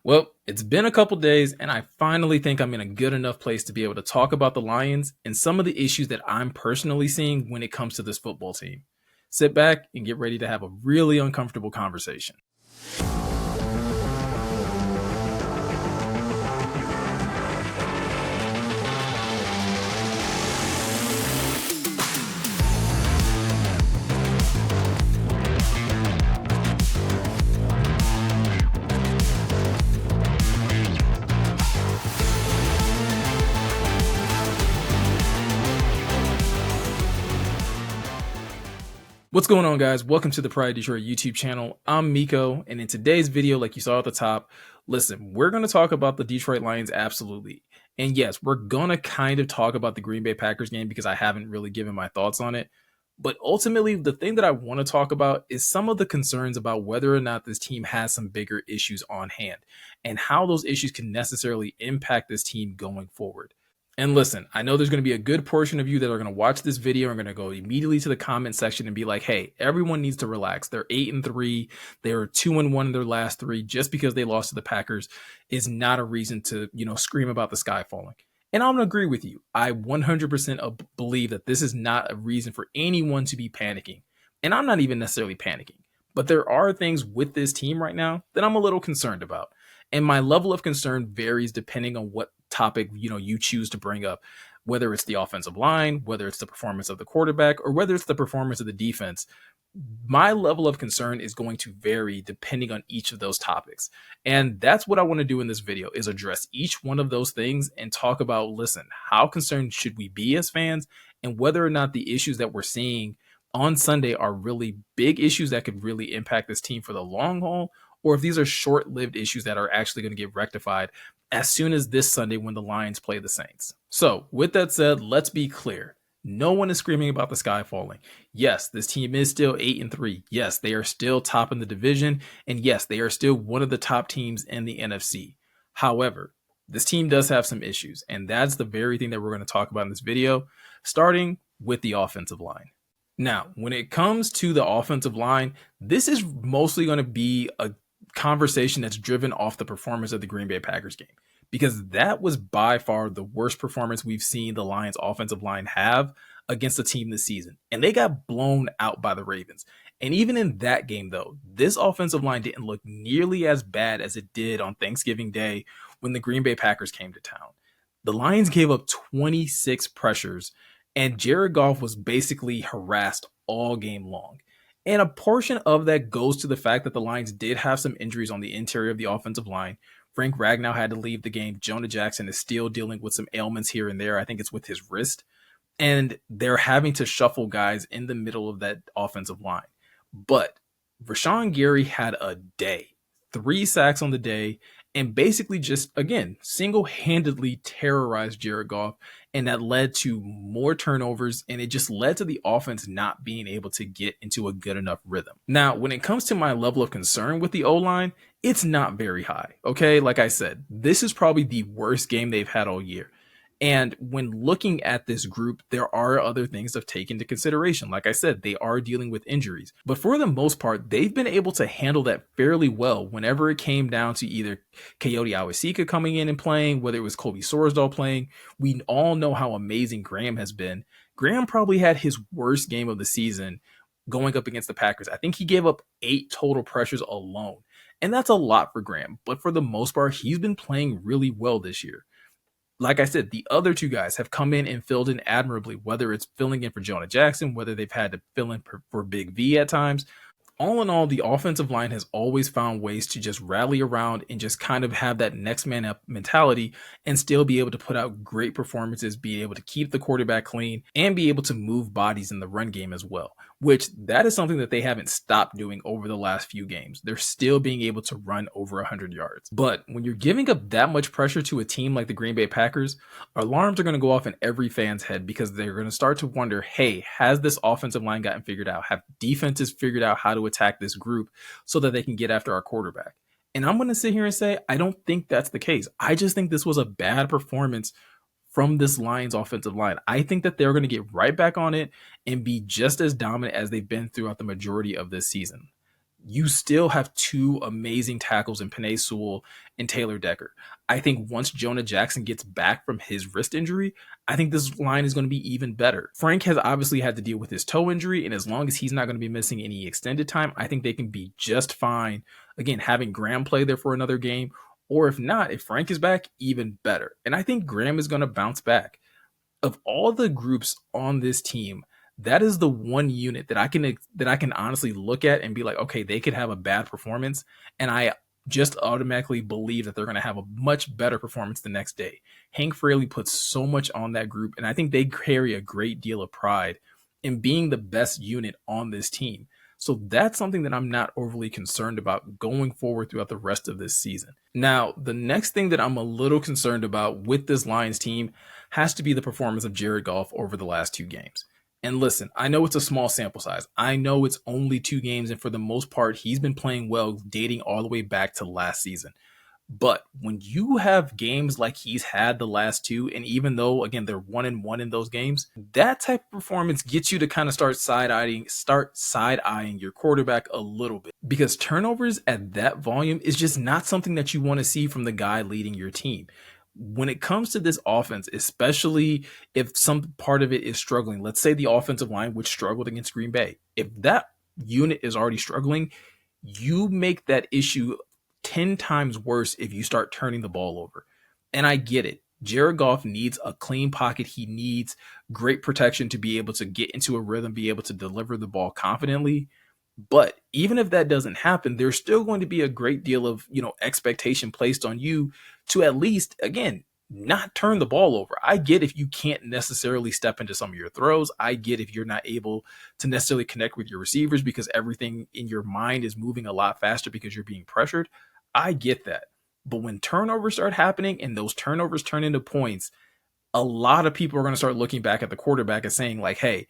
Well, it's been a couple days, and I finally think I'm in a good enough place to be able to talk about the Lions and some of the issues that I'm personally seeing when it comes to this football team. Sit back and get ready to have a really uncomfortable conversation. What's going on, guys? Welcome to the Pride Detroit YouTube channel. I'm Meko, and in today's video, like you saw at the top, listen, we're going to talk about the Detroit Lions, absolutely. And yes, we're going to kind of talk about the Green Bay Packers game because I haven't really given my thoughts on it. But ultimately, the thing that I want to talk about is some of the concerns about whether or not this team has some bigger issues on hand and how those issues can necessarily impact this team going forward. And listen, I know there's going to be a good portion of you that are going to watch this video and are going to go immediately to the comment section and be like, hey, everyone needs to relax. They're 8-3. They're 2-1 in their last three. Just because they lost to the Packers is not a reason to, scream about the sky falling. And I'm going to agree with you. I 100% believe that this is not a reason for anyone to be panicking. And I'm not even necessarily panicking. But there are things with this team right now that I'm a little concerned about. And my level of concern varies depending on what topic you choose to bring up, whether it's the offensive line, whether it's the performance of the quarterback, or whether it's the performance of the defense. My level of concern is going to vary depending on each of those topics. And that's what I want to do in this video, is address each one of those things and talk about, listen, how concerned should we be as fans, and whether or not the issues that we're seeing on Sunday are really big issues that could really impact this team for the long haul, or if these are short-lived issues that are actually going to get rectified as soon as this Sunday when the Lions play the Saints. So with that said, let's be clear. No one is screaming about the sky falling. Yes, this team is still 8-3. Yes, they are still top in the division. And yes, they are still one of the top teams in the NFC. However, this team does have some issues. And that's the very thing that we're going to talk about in this video, starting with the offensive line. Now, when it comes to the offensive line, this is mostly going to be a conversation that's driven off the performance of the Green Bay Packers game, because that was by far the worst performance we've seen the Lions offensive line have against a team this season. And they got blown out by the Ravens. And even in that game, though, this offensive line didn't look nearly as bad as it did on Thanksgiving Day when the Green Bay Packers came to town. The Lions gave up 26 pressures, and Jared Goff was basically harassed all game long. And a portion of that goes to the fact that the Lions did have some injuries on the interior of the offensive line. Frank Ragnow had to leave the game. Jonah Jackson is still dealing with some ailments here and there. I think it's with his wrist. And they're having to shuffle guys in the middle of that offensive line. But Rashawn Gary had a day, 3 sacks on the day, and basically just, again, single-handedly terrorized Jared Goff. And that led to more turnovers, and it just led to the offense not being able to get into a good enough rhythm. Now, when it comes to my level of concern with the O-line, it's not very high, okay? Like I said, this is probably the worst game they've had all year. And when looking at this group, there are other things to take into consideration. Like I said, they are dealing with injuries. But for the most part, they've been able to handle that fairly well whenever it came down to either Coyote Awosika coming in and playing, whether it was Kobe Sorsdal playing. We all know how amazing Graham has been. Graham probably had his worst game of the season going up against the Packers. I think he gave up 8 total pressures alone. And that's a lot for Graham. But for the most part, he's been playing really well this year. Like I said, the other 2 guys have come in and filled in admirably, whether it's filling in for Jonah Jackson, whether they've had to fill in for Big V at times. All in all, the offensive line has always found ways to just rally around and just kind of have that next man up mentality and still be able to put out great performances, be able to keep the quarterback clean, and be able to move bodies in the run game as well, which that is something that they haven't stopped doing over the last few games. They're still being able to run over 100 yards. But when you're giving up that much pressure to a team like the Green Bay Packers, alarms are going to go off in every fan's head, because they're going to start to wonder, hey, has this offensive line gotten figured out? Have defenses figured out how to attack this group so that they can get after our quarterback? And I'm going to sit here and say, I don't think that's the case. I just think this was a bad performance from this Lions offensive line. I think that they're going to get right back on it and be just as dominant as they've been throughout the majority of this season. you still have two amazing tackles in Penei Sewell and Taylor Decker. I think once Jonah Jackson gets back from his wrist injury, I think this line is going to be even better. Frank has obviously had to deal with his toe injury, and as long as he's not going to be missing any extended time, I think they can be just fine. Again, having Graham play there for another game, or if not, if Frank is back, even better. And I think Graham is going to bounce back. Of all the groups on this team, that is the one unit that I can honestly look at and be like, okay, they could have a bad performance, and I just automatically believe that they're going to have a much better performance the next day. Hank Fraley puts so much on that group, and I think they carry a great deal of pride in being the best unit on this team. So that's something that I'm not overly concerned about going forward throughout the rest of this season. Now, the next thing that I'm a little concerned about with this Lions team has to be the performance of Jared Goff over the last two games. And listen, I know it's a small sample size. I know it's only two games, and for the most part, he's been playing well, dating all the way back to last season. But when you have games like he's had the last two, and even though again they're 1-1 in those games, that type of performance gets you to kind of start side eyeing your quarterback a little bit, because turnovers at that volume is just not something that you want to see from the guy leading your team. When it comes to this offense, especially if some part of it is struggling, let's say the offensive line, which struggled against Green Bay, if that unit is already struggling, you make that issue 10 times worse if you start turning the ball over. And I get it. Jared Goff needs a clean pocket. He needs great protection to be able to get into a rhythm, be able to deliver the ball confidently. But even if that doesn't happen, there's still going to be a great deal of, expectation placed on you to at least, again, not turn the ball over. I get if you can't necessarily step into some of your throws. I get if you're not able to necessarily connect with your receivers because everything in your mind is moving a lot faster because you're being pressured. I get that. But when turnovers start happening and those turnovers turn into points, a lot of people are going to start looking back at the quarterback and saying like, hey,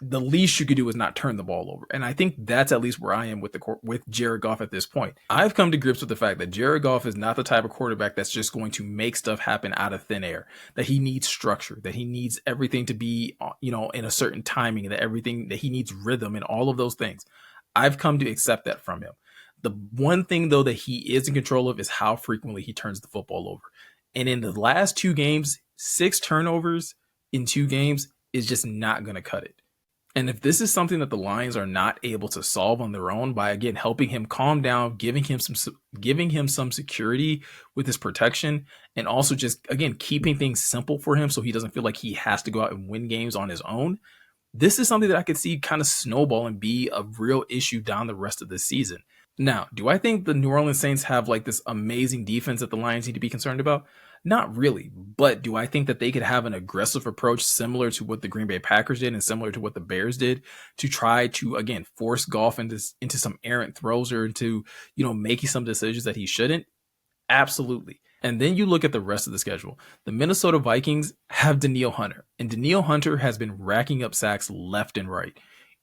the least you could do is not turn the ball over. And I think that's at least where I am with Jared Goff at this point. I've come to grips with the fact that Jared Goff is not the type of quarterback that's just going to make stuff happen out of thin air, that he needs structure, that he needs everything to be, in a certain timing, that he needs rhythm and all of those things. I've come to accept that from him. The one thing, though, that he is in control of is how frequently he turns the football over. And in the last two games, 6 turnovers in 2 games is just not going to cut it. And if this is something that the Lions are not able to solve on their own by, again, helping him calm down, giving him some security with his protection, and also just, again, keeping things simple for him so he doesn't feel like he has to go out and win games on his own, this is something that I could see kind of snowball and be a real issue down the rest of the season. Now, do I think the New Orleans Saints have like this amazing defense that the Lions need to be concerned about? Not really, but do I think that they could have an aggressive approach similar to what the Green Bay Packers did and similar to what the Bears did to try to, again, force Goff into some errant throws or into, making some decisions that he shouldn't? Absolutely. And then you look at the rest of the schedule. The Minnesota Vikings have Danielle Hunter, and Danielle Hunter has been racking up sacks left and right.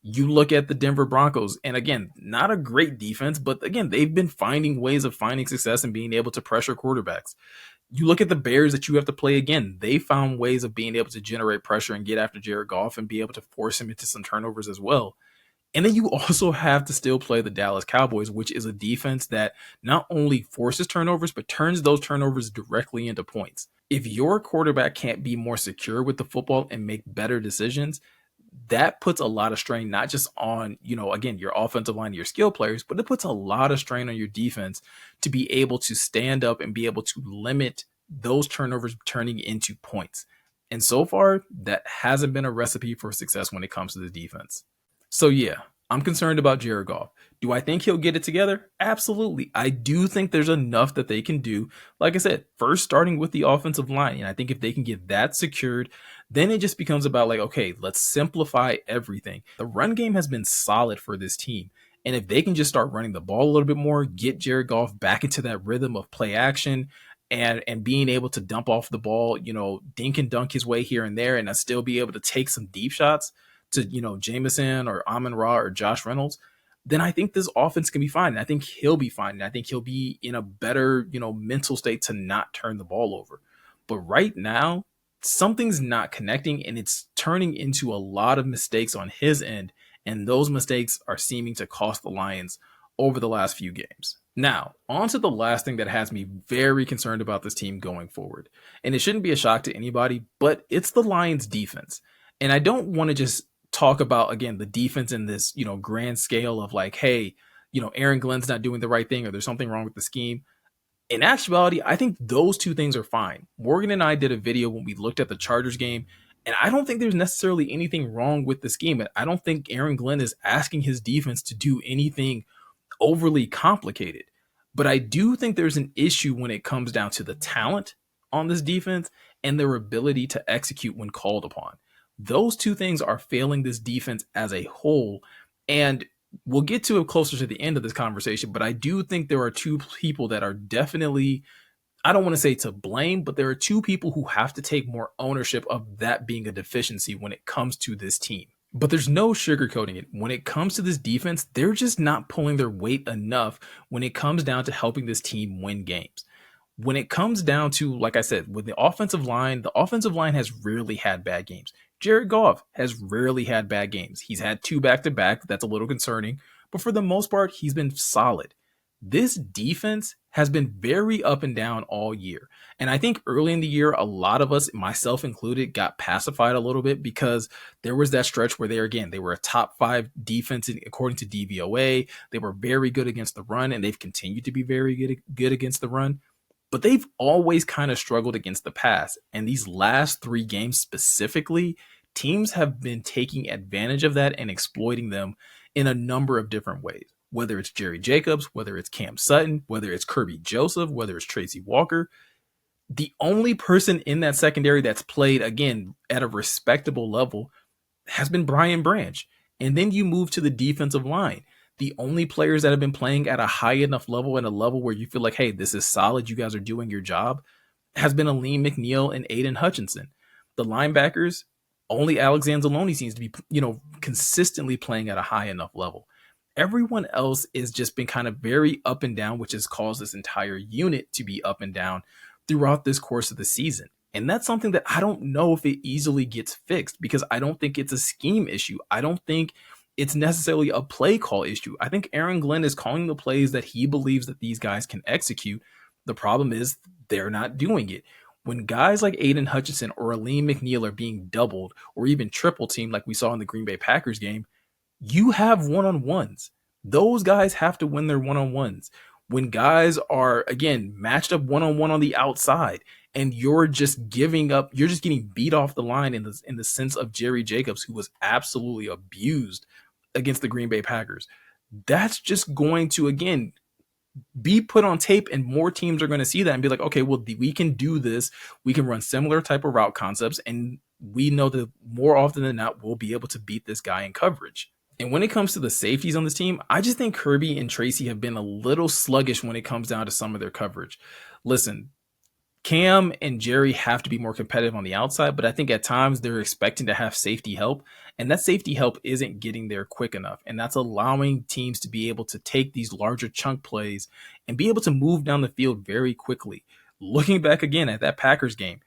You look at the Denver Broncos, and again, not a great defense, but again, they've been finding ways of finding success and being able to pressure quarterbacks. You look at the Bears that you have to play again. They found ways of being able to generate pressure and get after Jared Goff and be able to force him into some turnovers as well. And then you also have to still play the Dallas Cowboys, which is a defense that not only forces turnovers, but turns those turnovers directly into points. If your quarterback can't be more secure with the football and make better decisions, that puts a lot of strain, not just on, again, your offensive line, your skill players, but it puts a lot of strain on your defense to be able to stand up and be able to limit those turnovers turning into points. And so far, that hasn't been a recipe for success when it comes to the defense. So yeah, I'm concerned about Jared Goff. Do I think he'll get it together? Absolutely. I do think there's enough that they can do. Like I said, first starting with the offensive line. And I think if they can get that secured, then it just becomes about like, okay, let's simplify everything. The run game has been solid for this team. And if they can just start running the ball a little bit more, get Jared Goff back into that rhythm of play action and being able to dump off the ball, dink and dunk his way here and there and still be able to take some deep shots to, Jameson or Amon-Ra or Josh Reynolds, then I think this offense can be fine. And I think he'll be fine. And I think he'll be in a better, mental state to not turn the ball over. But right now, something's not connecting and it's turning into a lot of mistakes on his end. And those mistakes are seeming to cost the Lions over the last few games. Now, on to the last thing that has me very concerned about this team going forward. And it shouldn't be a shock to anybody, but it's the Lions defense. And I don't want to just talk about, again, the defense in this, grand scale of like, hey, Aaron Glenn's not doing the right thing or there's something wrong with the scheme. In actuality, I think those two things are fine. Morgan and I did a video when we looked at the Chargers game, and I don't think there's necessarily anything wrong with the scheme. I don't think Aaron Glenn is asking his defense to do anything overly complicated. But I do think there's an issue when it comes down to the talent on this defense and their ability to execute when called upon. Those two things are failing this defense as a whole. And we'll get to it closer to the end of this conversation, but I do think there are two people that are definitely, I don't want to say to blame, but there are two people who have to take more ownership of that being a deficiency when it comes to this team. But there's no sugarcoating it. When it comes to this defense, they're just not pulling their weight enough when it comes down to helping this team win games. When it comes down to, like I said, with the offensive line has rarely had bad games. Jared Goff has rarely had bad games. He's had 2 back-to-back. That's a little concerning. But for the most part, he's been solid. This defense has been very up and down all year. And I think early in the year, a lot of us, myself included, got pacified a little bit because there was that stretch where they were a top 5 defense according to DVOA. They were very good against the run, and they've continued to be very good against the run. But they've always kind of struggled against the pass. And these last 3 games specifically, teams have been taking advantage of that and exploiting them in a number of different ways. Whether it's Jerry Jacobs, whether it's Cam Sutton, whether it's Kirby Joseph, whether it's Tracy Walker. The only person in that secondary that's played, again, at a respectable level has been Brian Branch. And then you move to the defensive line. The only players that have been playing at a high enough level and a level where you feel like, hey, this is solid, you guys are doing your job, has been Aleem McNeil and Aiden Hutchinson. The linebackers, only Alex Anzalone seems to be, consistently playing at a high enough level. Everyone else is just been kind of very up and down, which has caused this entire unit to be up and down throughout this course of the season. And that's something that I don't know if it easily gets fixed because I don't think it's a scheme issue. I don't think it's necessarily a play call issue. I think Aaron Glenn is calling the plays that he believes that these guys can execute. The problem is they're not doing it. When guys like Aiden Hutchinson or Aleem McNeil are being doubled or even triple teamed like we saw in the Green Bay Packers game, you have one-on-ones. Those guys have to win their one-on-ones. When guys are, again, matched up one-on-one on the outside and you're just giving up, you're just getting beat off the line in the sense of Jerry Jacobs, who was absolutely abused against the Green Bay Packers. That's just going to, again, be put on tape, and more teams are going to see that and be like, okay, well, we can do this. We can run similar type of route concepts, and we know that more often than not, we'll be able to beat this guy in coverage. And when it comes to the safeties on this team, I just think Kirby and Tracy have been a little sluggish when it comes down to some of their coverage. Listen, Cam and Jerry have to be more competitive on the outside, but I think at times they're expecting to have safety help, and that safety help isn't getting there quick enough. And that's allowing teams to be able to take these larger chunk plays and be able to move down the field very quickly. Looking back again at that Packers game,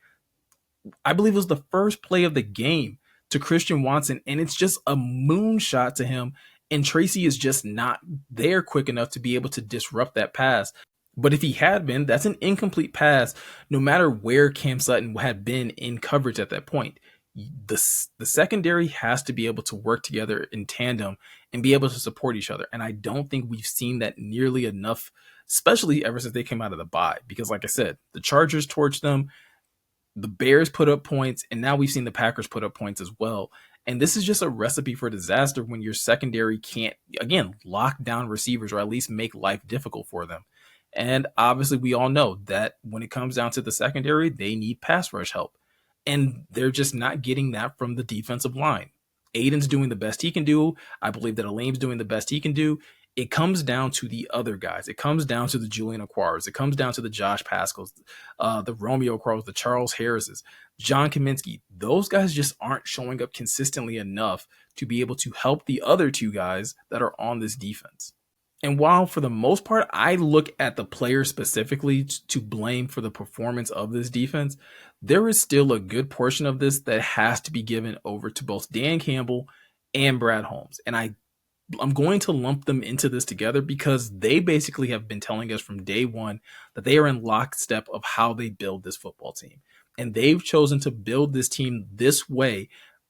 I believe it was the first play of the game to Christian Watson, and it's just a moonshot to him, and Tracy is just not there quick enough to be able to disrupt that pass. But if he had been, that's an incomplete pass, no matter where Cam Sutton had been in coverage at that point. The secondary has to be able to work together in tandem and be able to support each other. And I don't think we've seen that nearly enough, especially ever since they came out of the bye. Because like I said, the Chargers torched them, the Bears put up points, and now we've seen the Packers put up points as well. And this is just a recipe for disaster when your secondary can't, again, lock down receivers or at least make life difficult for them. And obviously we all know that when it comes down to the secondary, they need pass rush help. And they're just not getting that from the defensive line. Aiden's doing the best he can do. I believe that Aleem's doing the best he can do. It comes down to the other guys. It comes down to the Julian Okwara's. It comes down to the Josh Pascals, the Romeo Crow's, the Charles Harris's, John Kaminsky. Those guys just aren't showing up consistently enough to be able to help the other two guys that are on this defense. And while for the most part, I look at the players specifically to blame for the performance of this defense, there is still a good portion of this that has to be given over to both Dan Campbell and Brad Holmes. And I'm going to lump them into this together because they basically have been telling us from day one that they are in lockstep of how they build this football team. And they've chosen to build this team this way.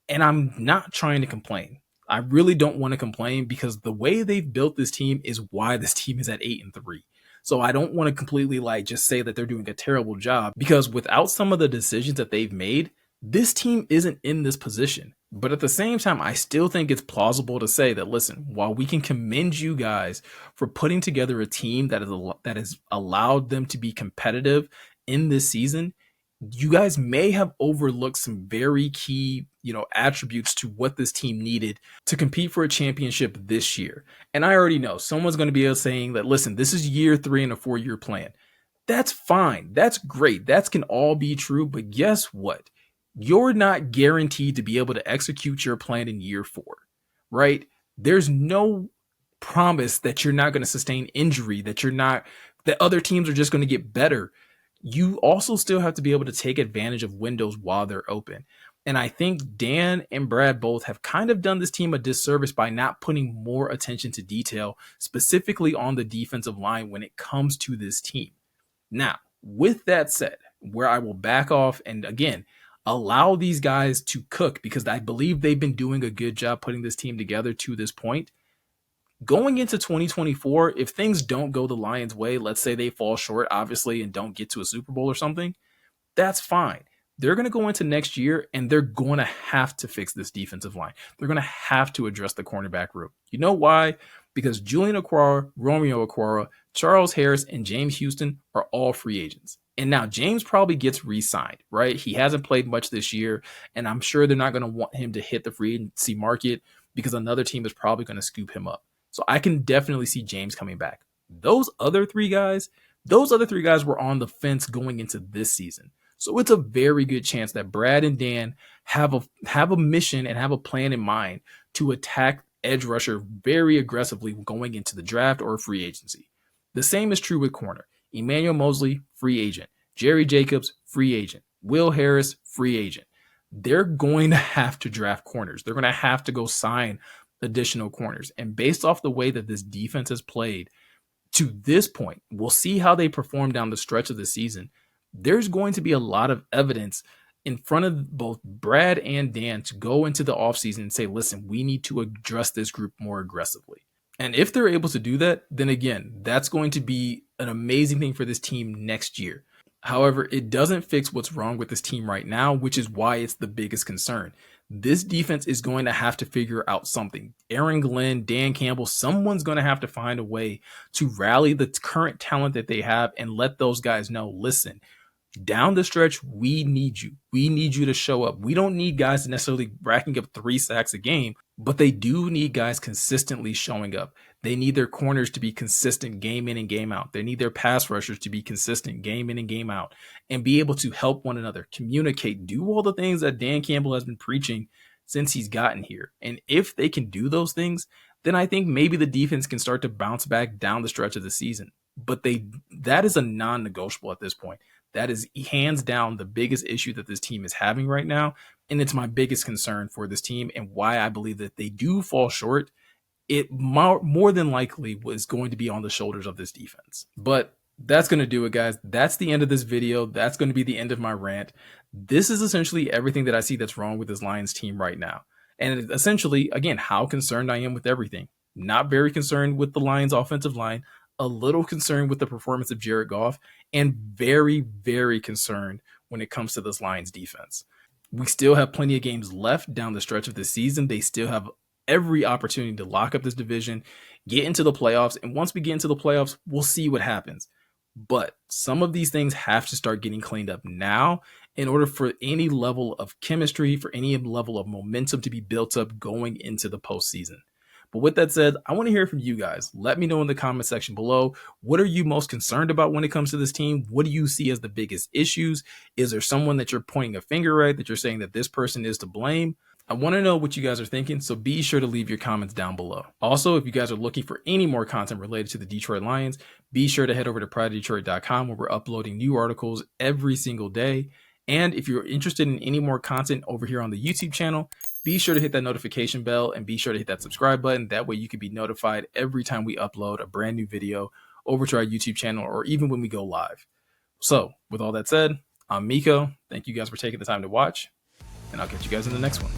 And I'm not trying to complain. I really don't want to complain because the way they've built this team is why this team is at 8-3. So I don't want to completely just say that they're doing a terrible job, because without some of the decisions that they've made, this team isn't in this position. But at the same time, I still think it's plausible to say that, listen, while we can commend you guys for putting together a team that has allowed them to be competitive in this season, you guys may have overlooked some very key, attributes to what this team needed to compete for a championship this year. And I already know someone's going to be saying that, listen, this is year 3 in a 4-year plan. That's fine. That's great. That can all be true. But guess what? You're not guaranteed to be able to execute your plan in year 4, right? There's no promise that you're not going to sustain injury, that other teams are just going to get better. You also still have to be able to take advantage of windows while they're open. And I think Dan and Brad both have kind of done this team a disservice by not putting more attention to detail, specifically on the defensive line when it comes to this team. Now, with that said, where I will back off and again, allow these guys to cook, because I believe they've been doing a good job putting this team together to this point. Going into 2024, if things don't go the Lions' way, let's say they fall short, obviously, and don't get to a Super Bowl or something, that's fine. They're going to go into next year and they're going to have to fix this defensive line. They're going to have to address the cornerback room. You know why? Because Julian Okwara, Romeo Okwara, Charles Harris, and James Houston are all free agents. And now James probably gets re-signed, right? He hasn't played much this year, and I'm sure they're not going to want him to hit the free agency market because another team is probably going to scoop him up. So I can definitely see James coming back. Those other three guys were on the fence going into this season. So it's a very good chance that Brad and Dan have a mission and have a plan in mind to attack edge rusher very aggressively going into the draft or free agency. The same is true with corner. Emmanuel Mosley, free agent. Jerry Jacobs, free agent. Will Harris, free agent. They're going to have to draft corners. They're going to have to go sign additional corners. And based off the way that this defense has played to this point, we'll see how they perform down the stretch of the season. There's going to be a lot of evidence in front of both Brad and Dan to go into the offseason and say, listen, we need to address this group more aggressively. And if they're able to do that, then again, that's going to be an amazing thing for this team next year. However, it doesn't fix what's wrong with this team right now, which is why it's the biggest concern. This defense is going to have to figure out something. Aaron Glenn, Dan Campbell, someone's going to have to find a way to rally the current talent that they have and let those guys know, listen, down the stretch, we need you. We need you to show up. We don't need guys necessarily racking up 3 sacks a game, but they do need guys consistently showing up. They need their corners to be consistent game in and game out. They need their pass rushers to be consistent game in and game out and be able to help one another, communicate, do all the things that Dan Campbell has been preaching since he's gotten here. And if they can do those things, then I think maybe the defense can start to bounce back down the stretch of the season. But that is a non-negotiable at this point. That is hands down the biggest issue that this team is having right now. And it's my biggest concern for this team and why I believe that they do fall short. It more than likely was going to be on the shoulders of this defense. But that's going to do it, guys. That's the end of this video. That's going to be the end of my rant. This is essentially everything that I see that's wrong with this Lions team right now. And essentially, again, how concerned I am with everything. Not very concerned with the Lions offensive line, a little concerned with the performance of Jared Goff, and very, very concerned when it comes to this Lions defense. We still have plenty of games left down the stretch of this season. They still have every opportunity to lock up this division, get into the playoffs, and once we get into the playoffs, we'll see what happens. But some of these things have to start getting cleaned up now in order for any level of chemistry, for any level of momentum to be built up going into the postseason. But with that said, I want to hear from you guys. Let me know in the comment section below. What are you most concerned about when it comes to this team? What do you see as the biggest issues? Is there someone that you're pointing a finger at, that you're saying that this person is to blame? I want to know what you guys are thinking, so be sure to leave your comments down below. Also, if you guys are looking for any more content related to the Detroit Lions, be sure to head over to prideofdetroit.com, where we're uploading new articles every single day. And if you're interested in any more content over here on the YouTube channel, be sure to hit that notification bell and be sure to hit that subscribe button. That way you can be notified every time we upload a brand new video over to our YouTube channel, or even when we go live. So with all that said, I'm Meko. Thank you guys for taking the time to watch, and I'll catch you guys in the next one.